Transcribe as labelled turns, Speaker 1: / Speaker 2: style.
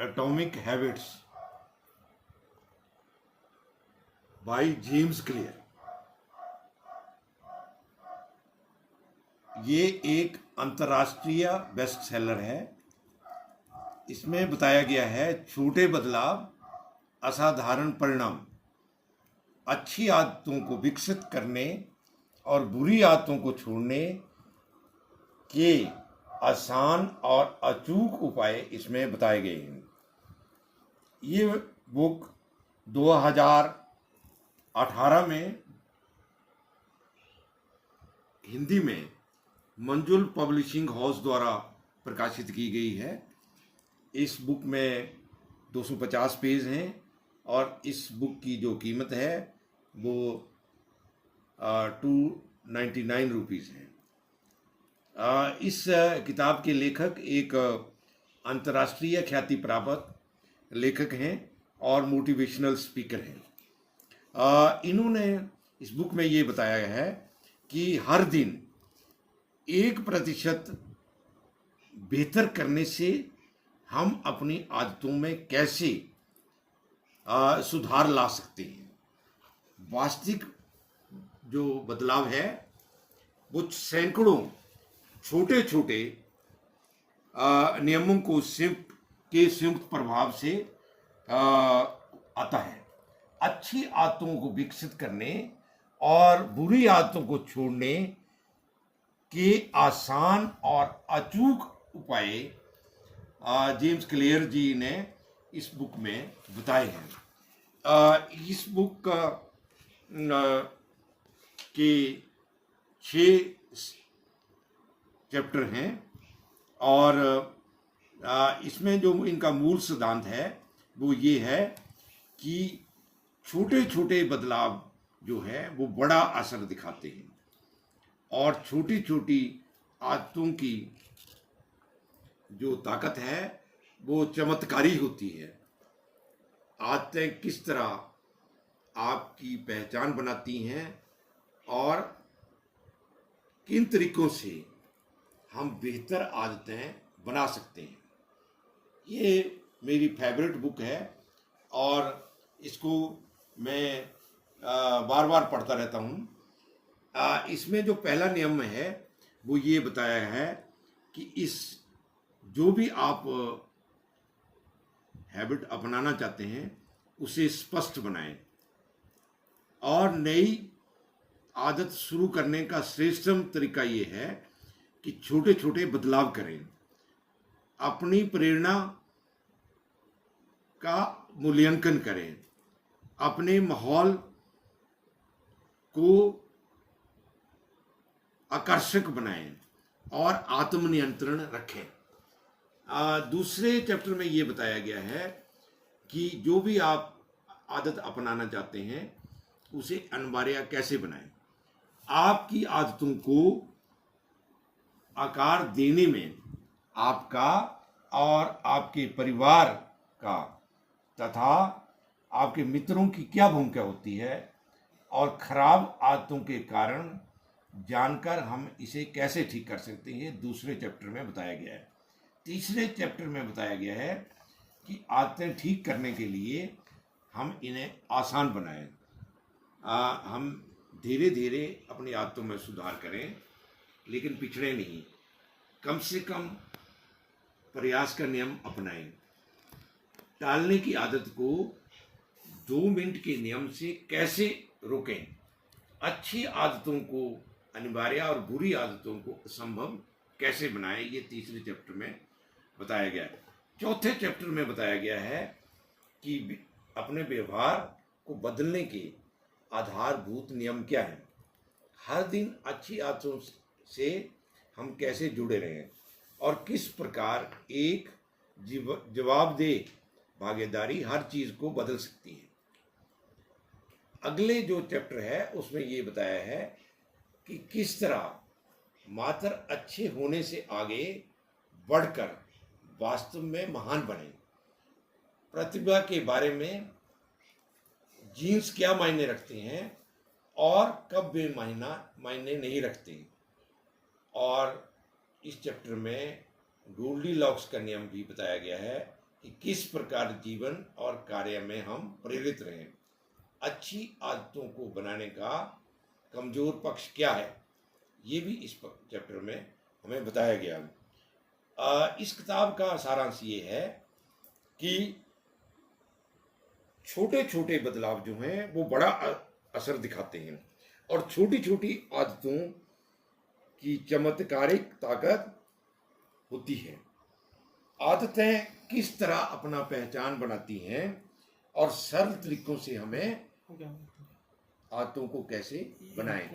Speaker 1: Atomic habits by James clear. ये एक अंतर्राष्ट्रीय बेस्ट सेलर है। इसमें बताया गया है छोटे बदलाव असाधारण परिणाम, अच्छी आदतों को विकसित करने और बुरी आदतों को छोड़ने के आसान और अचूक उपाय इसमें बताए गए हैं। ये बुक 2018 में हिंदी में मंजुल पब्लिशिंग हाउस द्वारा प्रकाशित की गई है। इस बुक में 250 पेज हैं और इस बुक की जो कीमत है वो 299 रुपीज़ है। इस किताब के लेखक एक अंतर्राष्ट्रीय ख्याति प्राप्त लेखक हैं और मोटिवेशनल स्पीकर हैं। इन्होंने इस बुक में ये बताया है कि हर दिन 1% बेहतर करने से हम अपनी आदतों में कैसे सुधार ला सकते हैं। वास्तविक जो बदलाव है वो सैकड़ों छोटे छोटे नियमों को संयुक्त प्रभाव से आता है। अच्छी आदतों को विकसित करने और बुरी आदतों को छोड़ने के आसान और अचूक उपाय जेम्स क्लियर जी ने इस बुक में बताए हैं। इस बुक के 6 चैप्टर हैं और इसमें जो इनका मूल सिद्धांत है वो ये है कि छोटे छोटे बदलाव जो है वो बड़ा असर दिखाते हैं और छोटी छोटी आदतों की जो ताकत है वो चमत्कारी होती है। आदतें किस तरह आपकी पहचान बनाती हैं और किन तरीकों से हम बेहतर आदतें बना सकते हैं। ये मेरी फेवरेट बुक है और इसको मैं बार बार पढ़ता रहता हूँ। इसमें जो पहला नियम है वो ये बताया है कि जो भी आप हैबिट अपनाना चाहते हैं उसे स्पष्ट बनाएं और नई आदत शुरू करने का श्रेष्ठतम तरीका ये है कि छोटे छोटे बदलाव करें। अपनी प्रेरणा का मूल्यांकन करें, अपने माहौल को आकर्षक बनाएं और आत्मनियंत्रण रखें। दूसरे चैप्टर में ये बताया गया है कि जो भी आप आदत अपनाना चाहते हैं उसे अनिवार्य कैसे बनाएं। आपकी आदतों को आकार देने में आपका और आपके परिवार का तथा आपके मित्रों की क्या भूमिका होती है और खराब आदतों के कारण जानकर हम इसे कैसे ठीक कर सकते हैं, दूसरे चैप्टर में बताया गया है। तीसरे चैप्टर में बताया गया है कि आदतें ठीक करने के लिए हम इन्हें आसान बनाएं। हम धीरे धीरे अपनी आदतों में सुधार करें लेकिन पिछड़े नहीं। कम से कम प्रयास का नियम अपनाएं। टालने की आदत को 2 मिनट के नियम से कैसे रोकें। अच्छी आदतों को अनिवार्य और बुरी आदतों को असंभव कैसे बनाएं, ये तीसरे चैप्टर में बताया गया है। चौथे चैप्टर में बताया गया है कि अपने व्यवहार को बदलने के आधारभूत नियम क्या हैं। हर दिन अच्छी आदतों से हम कैसे जुड़े रहें और किस प्रकार एक जवाबदेह भागीदारी हर चीज़ को बदल सकती है। अगले जो चैप्टर है उसमें ये बताया है कि किस तरह मात्र अच्छे होने से आगे बढ़कर वास्तव में महान बने। प्रतिभा के बारे में जीन्स क्या मायने रखते हैं और कब वे मायने नहीं रखते। और इस चैप्टर में गोल्डीलॉक्स का नियम भी बताया गया है कि किस प्रकार जीवन और कार्य में हम प्रेरित रहें। अच्छी आदतों को बनाने का कमजोर पक्ष क्या है, ये भी इस चैप्टर में हमें बताया गया। इस किताब का सारांश ये है कि छोटे छोटे बदलाव जो हैं वो बड़ा असर दिखाते हैं और छोटी छोटी आदतों की चमत्कारिक ताकत होती है। आदतें किस तरह अपना पहचान बनाती हैं और सरल तरीकों से हमें आदतों को कैसे बनाएं।